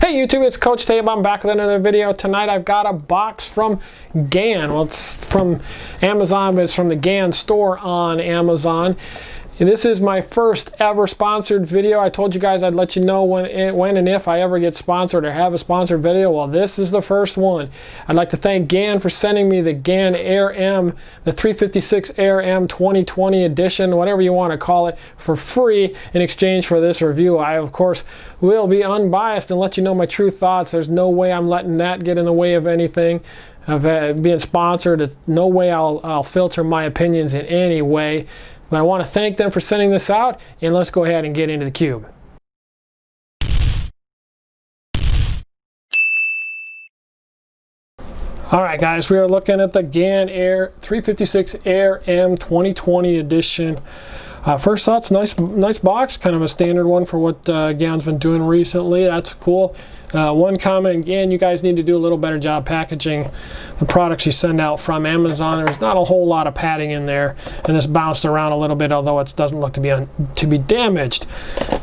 Hey YouTube, it's Coach Dave. I'm back with another video. Tonight I've got a box from Gan. Well, it's from Amazon, but it's from the Gan store on Amazon. And this is my first ever sponsored video. I told you guys I'd let you know when and if I ever get sponsored or have a sponsored video. Well, this is the first one. I'd like to thank Gan for sending me the Gan Air M, the 356 Air M 2020 edition, whatever you want to call it, for free in exchange for this review. I, of course, will be unbiased and let you know my true thoughts. There's no way I'm letting that get in the way of anything. Of being sponsored. There's no way I'll filter my opinions in any way. But I want to thank them for sending this out, and let's go ahead and get into the cube. Alright guys, we are looking at the Gan Air 356 Air M 2020 edition. First thoughts, nice box, kind of a standard one for what Gan's been doing recently. That's cool. One comment, again, you guys need to do a little better job packaging the products you send out from Amazon. There's not a whole lot of padding in there, and this bounced around a little bit, although it doesn't look to be damaged.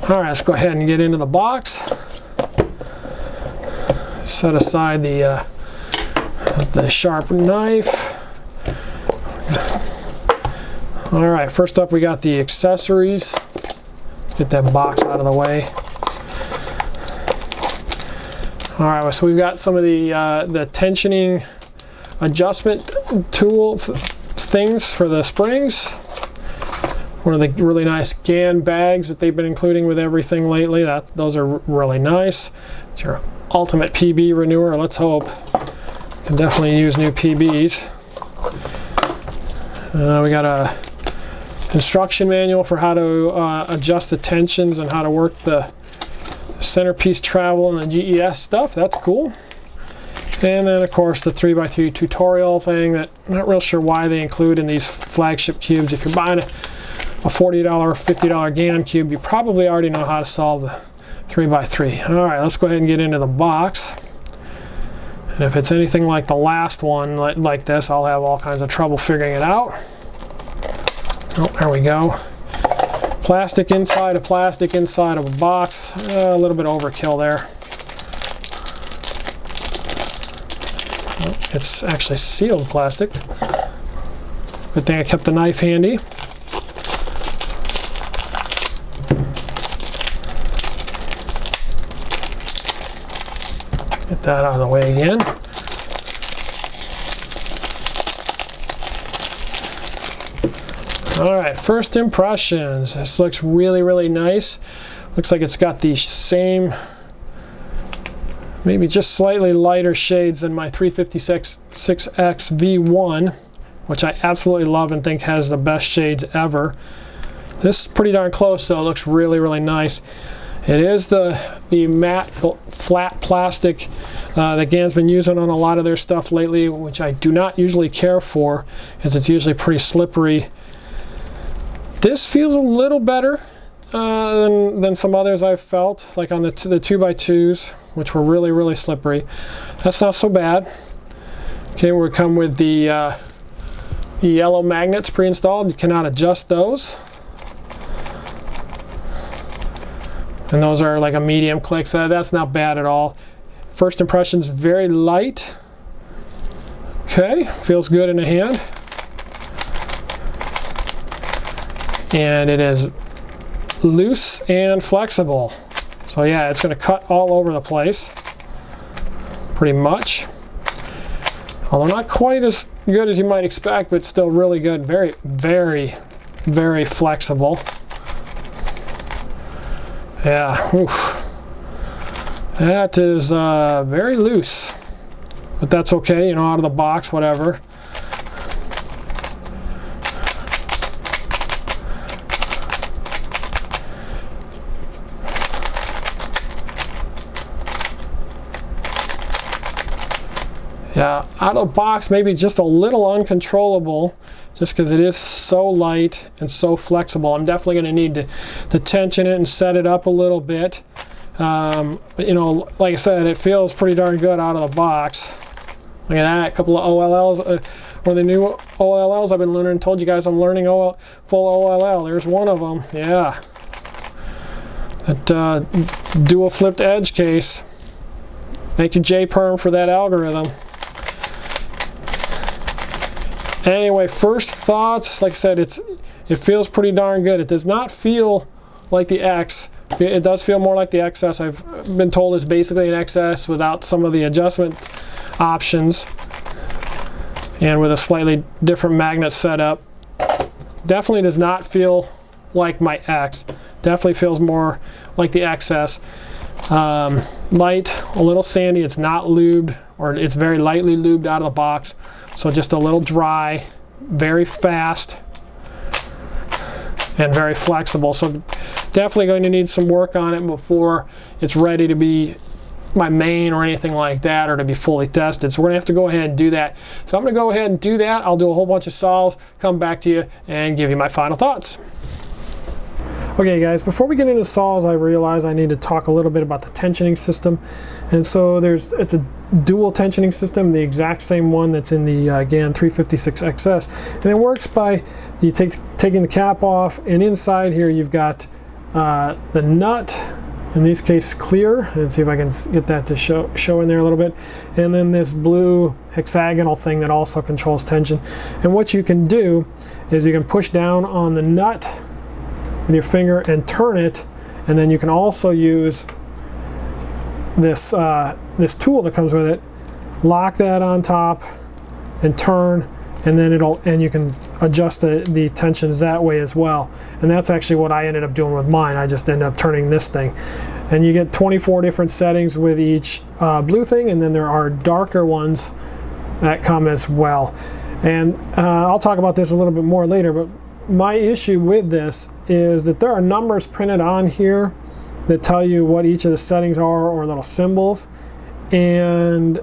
All right, let's go ahead and get into the box. Set aside the sharp knife. All right, first up we got the accessories. Let's get that box out of the way. All right, so we've got some of the tensioning adjustment tools, things for the springs. One of the really nice Gan bags that they've been including with everything lately. Those are really nice. It's your ultimate PB renewer. Let's hope. You can definitely use new PBs. We got a instruction manual for how to adjust the tensions and how to work the centerpiece travel and the GES stuff. That's cool. And then of course the 3x3 tutorial thing that I'm not real sure why they include in these flagship cubes. If you're buying a $40 or $50 GanCube, you probably already know how to solve the 3x3. All right, let's go ahead and get into the box. And if it's anything like the last one like this, I'll have all kinds of trouble figuring it out. Oh, there we go. Plastic inside of a box. A little bit overkill there. Oh, it's actually sealed plastic. Good thing I kept the knife handy. Get that out of the way again. All right, first impressions. This looks really, really nice. Looks like it's got the same, maybe just slightly lighter shades than my 356 6X V1, which I absolutely love and think has the best shades ever. This is pretty darn close, though. It looks really, really nice. It is the matte flat plastic that Gan's been using on a lot of their stuff lately, which I do not usually care for, as it's usually pretty slippery. This feels a little better than some others I've felt, like on the 2x2s, which were really, really slippery. That's not so bad. Okay, we come with the yellow magnets pre-installed. You cannot adjust those. And those are like a medium click, so that's not bad at all. First impressions, very light. Okay, feels good in the hand. And it is loose and flexible. So yeah, it's going to cut all over the place, pretty much. Although not quite as good as you might expect, but still really good. Very, very, very flexible. Yeah, oof. That is very loose, but that's okay, you know, out of the box, whatever. Yeah, out of the box, maybe just a little uncontrollable, just because it is so light and so flexible. I'm definitely going to need to tension it and set it up a little bit. You know, like I said, it feels pretty darn good out of the box. Look at that, a couple of OLLs, or the new OLLs I've been learning. Told you guys I'm learning full OLL. There's one of them, yeah. That dual flipped edge case. Thank you, JPerm, for that algorithm. Anyway, first thoughts, like I said, it feels pretty darn good. It does not feel like the X. It does feel more like the XS. I've been told it's basically an XS without some of the adjustment options and with a slightly different magnet setup. Definitely does not feel like my X. Definitely feels more like the XS. Light, a little sandy. It's not lubed, or it's very lightly lubed out of the box. So just a little dry, very fast, and very flexible. So definitely going to need some work on it before it's ready to be my main or anything like that, or to be fully tested. So we're gonna have to go ahead and do that. So I'm gonna go ahead and do that. I'll do a whole bunch of solves, come back to you and give you my final thoughts. Okay guys, before we get into solves, I realize I need to talk a little bit about the tensioning system. And so it's a dual tensioning system, the exact same one that's in the GAN 356XS. And it works by taking the cap off, and inside here you've got the nut, in this case clear, and see if I can get that to show in there a little bit, and then this blue hexagonal thing that also controls tension. And what you can do is you can push down on the nut with your finger and turn it, and then you can also use this this tool that comes with it, lock that on top and turn, and then you can adjust the tensions that way as well. And that's actually what I ended up doing with mine. I just ended up turning this thing, and you get 24 different settings with each blue thing, and then there are darker ones that come as well. And I'll talk about this a little bit more later, but my issue with this is that there are numbers printed on here that tell you what each of the settings are, or little symbols, and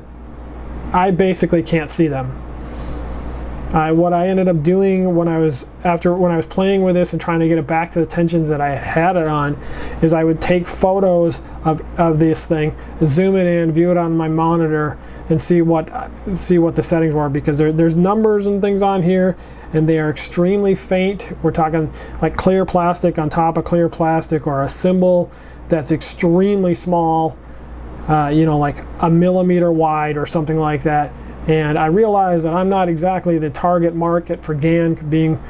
I basically can't see them. What I ended up doing when I was playing with this and trying to get it back to the tensions that I had it on, is I would take photos of this thing, zoom it in, view it on my monitor, and see what the settings were, because there's numbers and things on here, and they are extremely faint. We're talking like clear plastic on top of clear plastic, or a symbol that's extremely small, you know, like a millimeter wide or something like that. And I realize that I'm not exactly the target market for GAN, being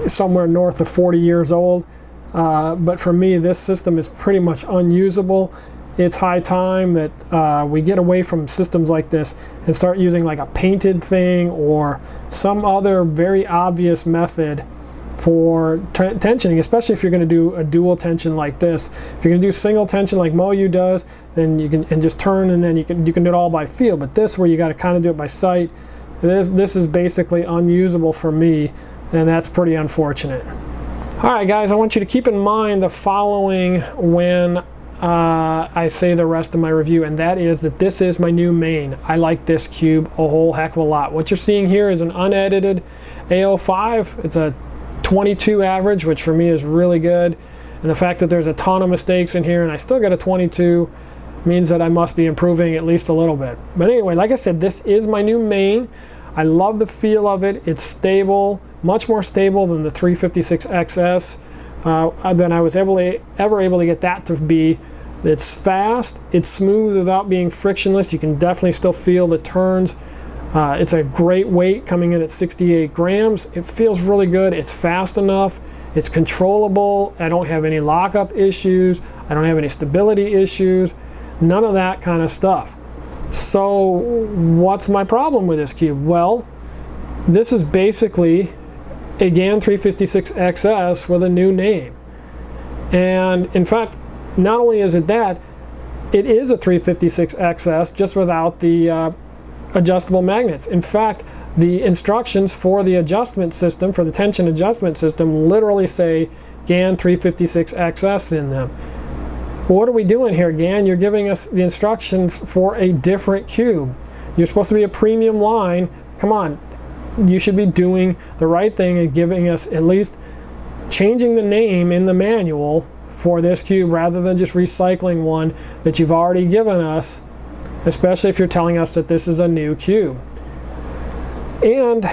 somewhere north of 40 years old. But for me, this system is pretty much unusable. It's high time that we get away from systems like this and start using like a painted thing or some other very obvious method for tensioning, especially if you're going to do a dual tension like this. If you're going to do single tension like Moyu does, then you can just turn, and then you can do it all by feel. But this, where you got to kind of do it by sight, this is basically unusable for me, and that's pretty unfortunate. All right, guys, I want you to keep in mind the following when I say the rest of my review, and that is that this is my new main. I like this cube a whole heck of a lot. What you're seeing here is an unedited A05. It's a 22 average, which for me is really good, and the fact that there's a ton of mistakes in here and I still got a 22 means that I must be improving at least a little bit. But anyway, like I said, this is my new main. I love the feel of it. It's stable, much more stable than the 356XS, than I was ever able to get that to be. It's fast, it's smooth without being frictionless. You can definitely still feel the turns. It's a great weight, coming in at 68 grams. It feels really good. It's fast enough. It's controllable. I don't have any lockup issues. I don't have any stability issues. None of that kind of stuff. So what's my problem with this cube? Well, this is basically a GAN 356XS with a new name. And in fact, not only is it that, it is a 356XS just without the adjustable magnets. In fact, the instructions for the adjustment system, for the tension adjustment system, literally say GAN 356XS in them. What are we doing here, GAN? You're giving us the instructions for a different cube. You're supposed to be a premium line. Come on, you should be doing the right thing and giving us at least changing the name in the manual for this cube, rather than just recycling one that you've already given us, especially if you're telling us that this is a new cube. And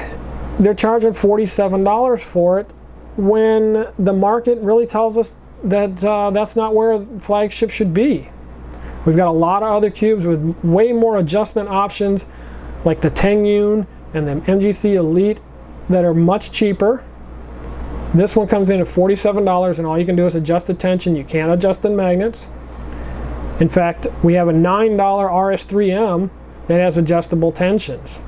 they're charging $47 for it, when the market really tells us that that's not where flagship should be. We've got a lot of other cubes with way more adjustment options, like the Tengyun and the MGC Elite, that are much cheaper. This one comes in at $47, and all you can do is adjust the tension. You can't adjust the magnets. In fact, we have a $9 RS3M that has adjustable tensions.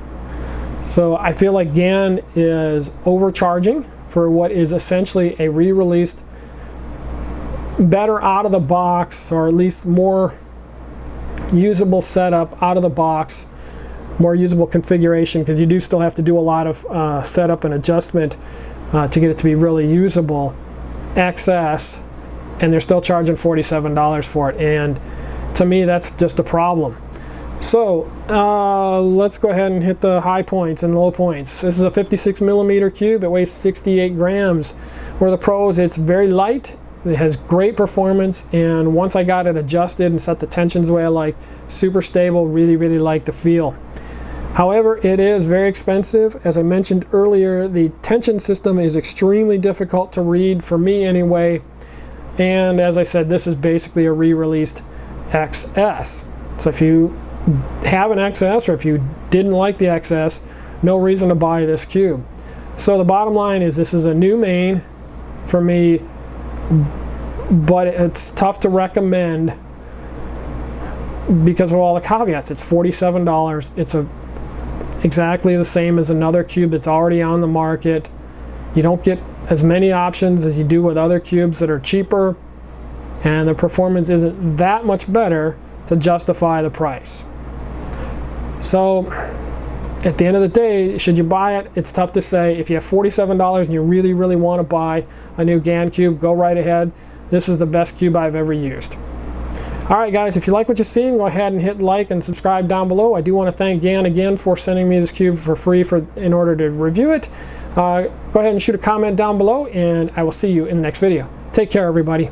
So I feel like GAN is overcharging for what is essentially a re-released, better out of the box, or at least more usable setup out of the box, more usable configuration, because you do still have to do a lot of setup and adjustment to get it to be really usable. XS, and they're still charging $47 for it, and to me that's just a problem. So let's go ahead and hit the high points and low points. This is a 56mm cube. It weighs 68 grams. Where the pros, it's very light, it has great performance, and once I got it adjusted and set the tensions the way I like, super stable, really like the feel. However, it is very expensive. As I mentioned earlier, the tension system is extremely difficult to read, for me anyway. And as I said, this is basically a re-released XS. So if you have an XS, or if you didn't like the XS, no reason to buy this cube. So the bottom line is, this is a new main for me, but it's tough to recommend because of all the caveats. It's $47. It's exactly the same as another cube that's already on the market. You don't get as many options as you do with other cubes that are cheaper, and the performance isn't that much better to justify the price. So at the end of the day, should you buy it? It's tough to say. If you have $47 and you really want to buy a new GanCube, go right ahead. This is the best cube I've ever used. Alright guys, if you like what you've seen, go ahead and hit like and subscribe down below. I do want to thank GAN again for sending me this cube for free in order to review it. Go ahead and shoot a comment down below, and I will see you in the next video. Take care, everybody.